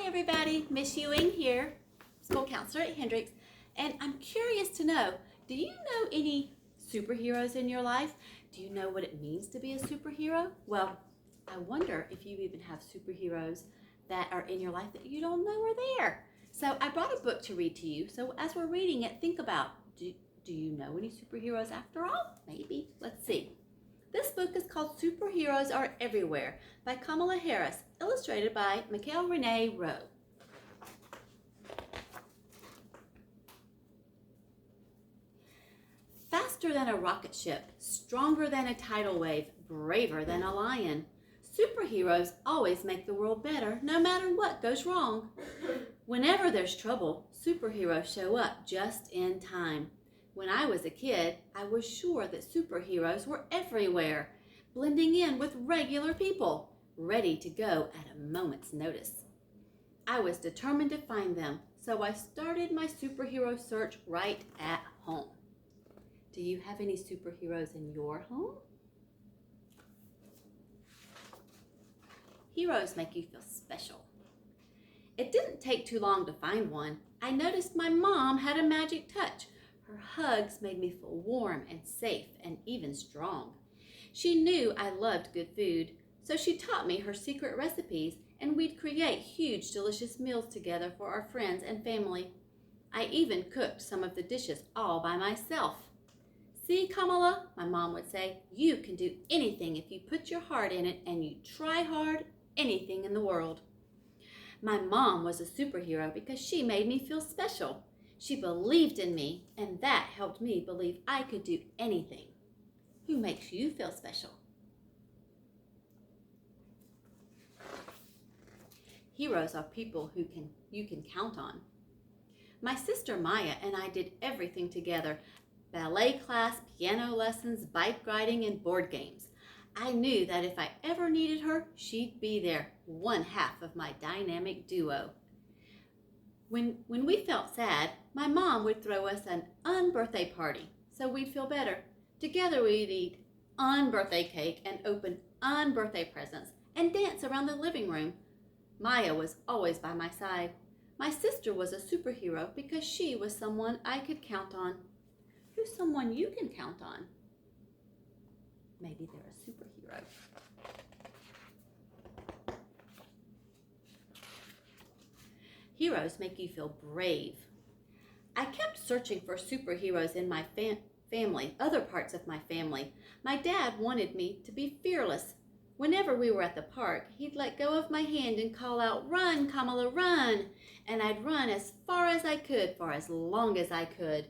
Hi everybody, Miss Ewing here, school counselor at Hendricks, and I'm curious to know, do you know any superheroes in your life? Do you know what it means to be a superhero? Well, I wonder if you even have superheroes that are in your life that you don't know are there. So I brought a book to read to you, so as we're reading it, think about, do you know any superheroes after all? Maybe. Let's see. This book is called Superheroes Are Everywhere by Kamala, illustrated by Michael Renee Rowe. Faster than a rocket ship, stronger than a tidal wave, braver than a lion. Superheroes always make the world better, no matter what goes wrong. Whenever there's trouble, superheroes show up just in time. When I was a kid, I was sure that superheroes were everywhere, blending in with regular people, ready to go at a moment's notice. I was determined to find them, so I started my superhero search right at home. Do you have any superheroes in your home? Heroes make you feel special. It didn't take too long to find one. I noticed my mom had a magic touch. Her hugs made me feel warm and safe and even strong. She knew I loved good food, so she taught me her secret recipes, and we'd create huge, delicious meals together for our friends and family. I even cooked some of the dishes all by myself. See, Kamala, my mom would say, you can do anything if you put your heart in it and you try hard, anything in the world. My mom was a superhero because she made me feel special. She believed in me, and that helped me believe I could do anything. Who makes you feel special? Heroes are people you can count on. My sister Maya and I did everything together: ballet class, piano lessons, bike riding, and board games. I knew that if I ever needed her, she'd be there, one half of my dynamic duo. When we felt sad, my mom would throw us an unbirthday party so we'd feel better. Together we'd eat unbirthday cake and open unbirthday presents and dance around the living room. Maya was always by my side. My sister was a superhero because she was someone I could count on. Who's someone you can count on? Maybe they're a superhero. Heroes make you feel brave. I kept searching for superheroes in my family, other parts of my family. My dad wanted me to be fearless. Whenever we were at the park, he'd let go of my hand and call out, "Run, Kamala, run!" And I'd run as far as I could for as long as I could.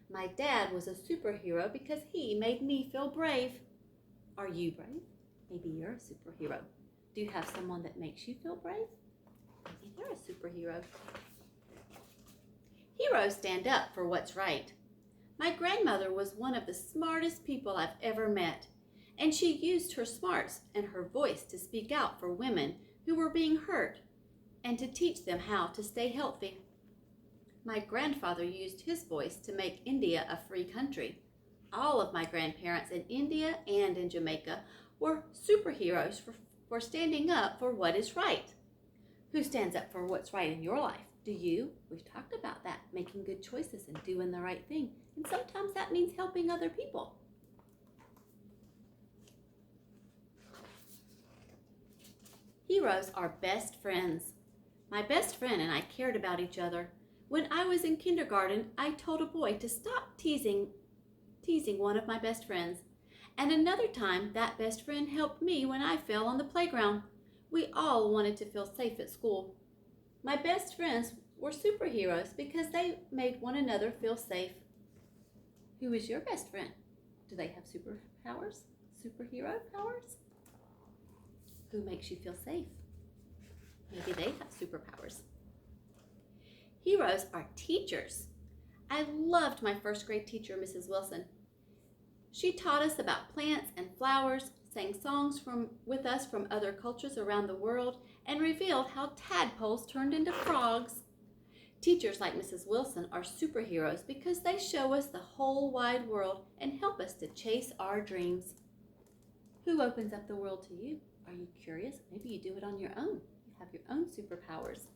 My dad was a superhero because he made me feel brave. Are you brave? Maybe you're a superhero. Do you have someone that makes you feel brave? Maybe they're a superhero. Heroes stand up for what's right. My grandmother was one of the smartest people I've ever met, and she used her smarts and her voice to speak out for women who were being hurt and to teach them how to stay healthy. My grandfather used his voice to make India a free country. All of my grandparents in India and in Jamaica were superheroes for standing up for what is right. Who stands up for what's right in your life? Do you? We've talked about that, making good choices and doing the right thing. And sometimes that means helping other people. Heroes are best friends. My best friend and I cared about each other. When I was in kindergarten, I told a boy to stop teasing one of my best friends. And another time, that best friend helped me when I fell on the playground. We all wanted to feel safe at school. My best friends were superheroes because they made one another feel safe. Who is your best friend? Do they have superpowers? Superhero powers? Who makes you feel safe? Maybe they have superpowers. Heroes are teachers. I loved my first grade teacher, Mrs. Wilson. She taught us about plants and flowers, sang songs with us from other cultures around the world, and revealed how tadpoles turned into frogs. Teachers like Mrs. Wilson are superheroes because they show us the whole wide world and help us to chase our dreams. Who opens up the world to you? Are you curious? Maybe you do it on your own. You have your own superpowers.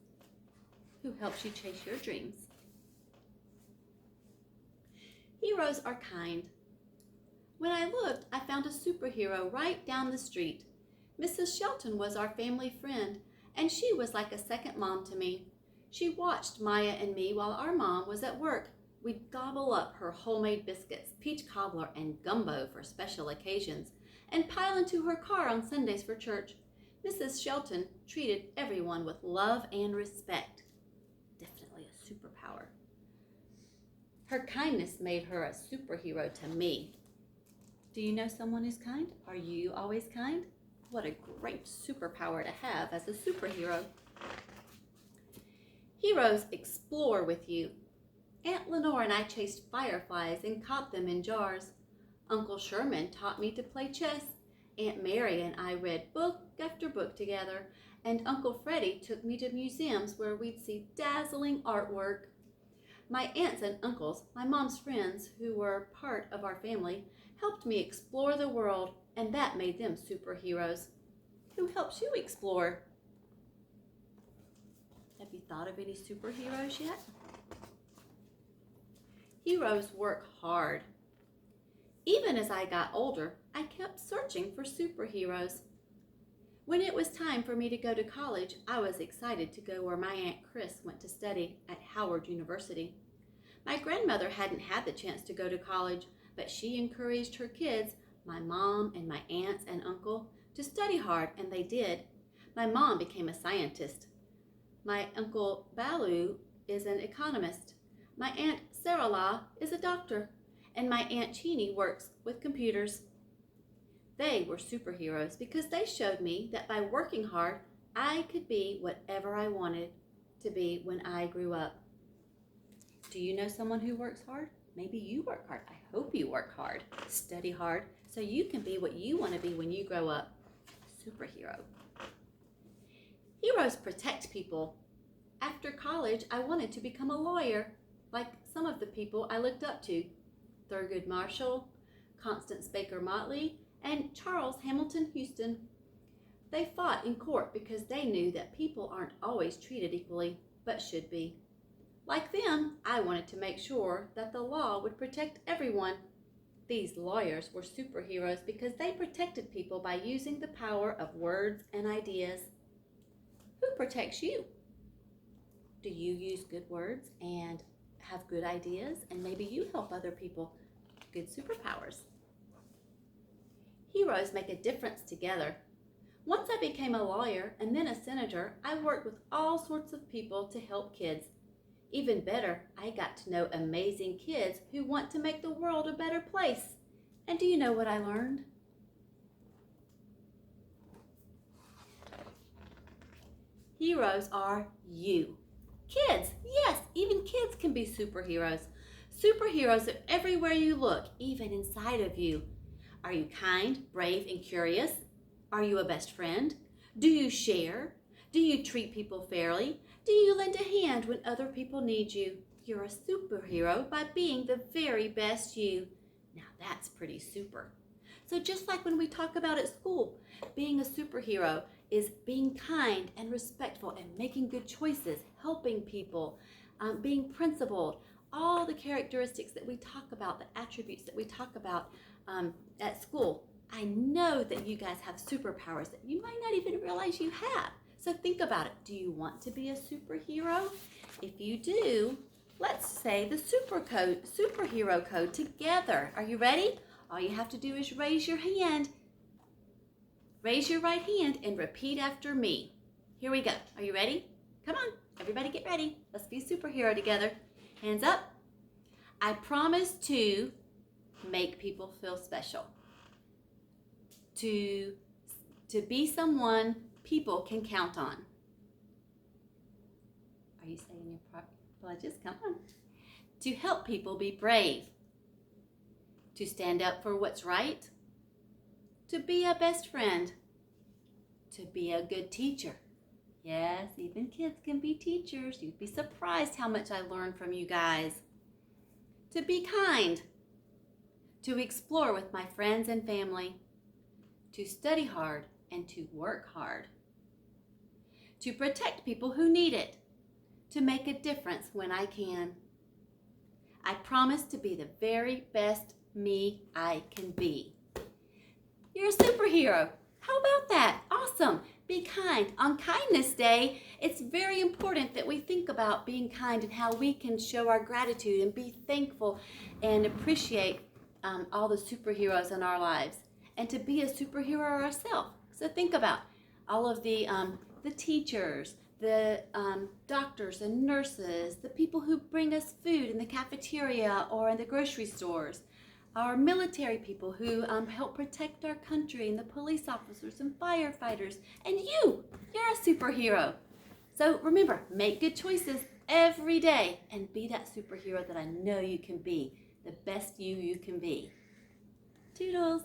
who helps you chase your dreams. Heroes are kind. When I looked, I found a superhero right down the street. Mrs. Shelton was our family friend, and she was like a second mom to me. She watched Maya and me while our mom was at work. We'd gobble up her homemade biscuits, peach cobbler, and gumbo for special occasions, and pile into her car on Sundays for church. Mrs. Shelton treated everyone with love and respect. Definitely a superpower. Her kindness made her a superhero to me. Do you know someone who's kind? Are you always kind? What a great superpower to have as a superhero. Heroes explore with you. Aunt Lenore and I chased fireflies and caught them in jars. Uncle Sherman taught me to play chess. Aunt Mary and I read book after book together, and Uncle Freddie took me to museums where we'd see dazzling artwork. My aunts and uncles, my mom's friends who were part of our family, helped me explore the world, and that made them superheroes. Who helps you explore? Have you thought of any superheroes yet? Heroes work hard. Even as I got older, I kept searching for superheroes. When it was time for me to go to college, I was excited to go where my Aunt Chris went to study at Howard University. My grandmother hadn't had the chance to go to college, but she encouraged her kids, my mom and my aunts and uncle, to study hard, and they did. My mom became a scientist. My uncle Balu is an economist. My Aunt Sarala is a doctor, and my Aunt Chini works with computers. They were superheroes because they showed me that by working hard, I could be whatever I wanted to be when I grew up. Do you know someone who works hard? Maybe you work hard. I hope you work hard, study hard, so you can be what you want to be when you grow up. Superhero. Heroes protect people. After college, I wanted to become a lawyer, like some of the people I looked up to. Thurgood Marshall, Constance Baker Motley, and Charles Hamilton Houston. They fought in court because they knew that people aren't always treated equally, but should be. Like them, I wanted to make sure that the law would protect everyone. These lawyers were superheroes because they protected people by using the power of words and ideas. Who protects you? Do you use good words and have good ideas, and maybe you help other people? Good superpowers. Heroes make a difference together. Once I became a lawyer and then a senator, I worked with all sorts of people to help kids. Even better, I got to know amazing kids who want to make the world a better place. And do you know what I learned? Heroes are you. Kids, yes, even kids can be superheroes. Superheroes are everywhere you look, even inside of you. Are you kind, brave, and curious? Are you a best friend? Do you share? Do you treat people fairly? Do you lend a hand when other people need you? You're a superhero by being the very best you. Now that's pretty super. So just like when we talk about at school, being a superhero is being kind and respectful and making good choices, helping people, being principled, all the characteristics that we talk about, the attributes that we talk about at school. I know that you guys have superpowers that you might not even realize you have. So think about it. Do you want to be a superhero? If you do, let's say the superhero code together. Are you ready? All you have to do is raise your hand. Raise your right hand and repeat after me. Here we go. Are you ready? Come on, everybody get ready. Let's be a superhero together. Hands up. I promise to make people feel special. To be someone people can count on. Are you saying your pledges? Come on. To help people be brave. To stand up for what's right. To be a best friend. To be a good teacher. Yes, even kids can be teachers. You'd be surprised how much I learned from you guys. To be kind. To explore with my friends and family. To study hard and to work hard. To protect people who need it. to make a difference when I can. I promise to be the very best me I can be. You're a superhero. How about that? Awesome. Be kind. On Kindness Day, it's very important that we think about being kind and how we can show our gratitude and be thankful and appreciate all the superheroes in our lives, and to be a superhero ourselves. So think about all of the teachers, the doctors and nurses, the people who bring us food in the cafeteria or in the grocery stores, our military people who help protect our country, and the police officers and firefighters, and you're a superhero. So remember, make good choices every day and be that superhero that I know you can be, the best you can be. Toodles.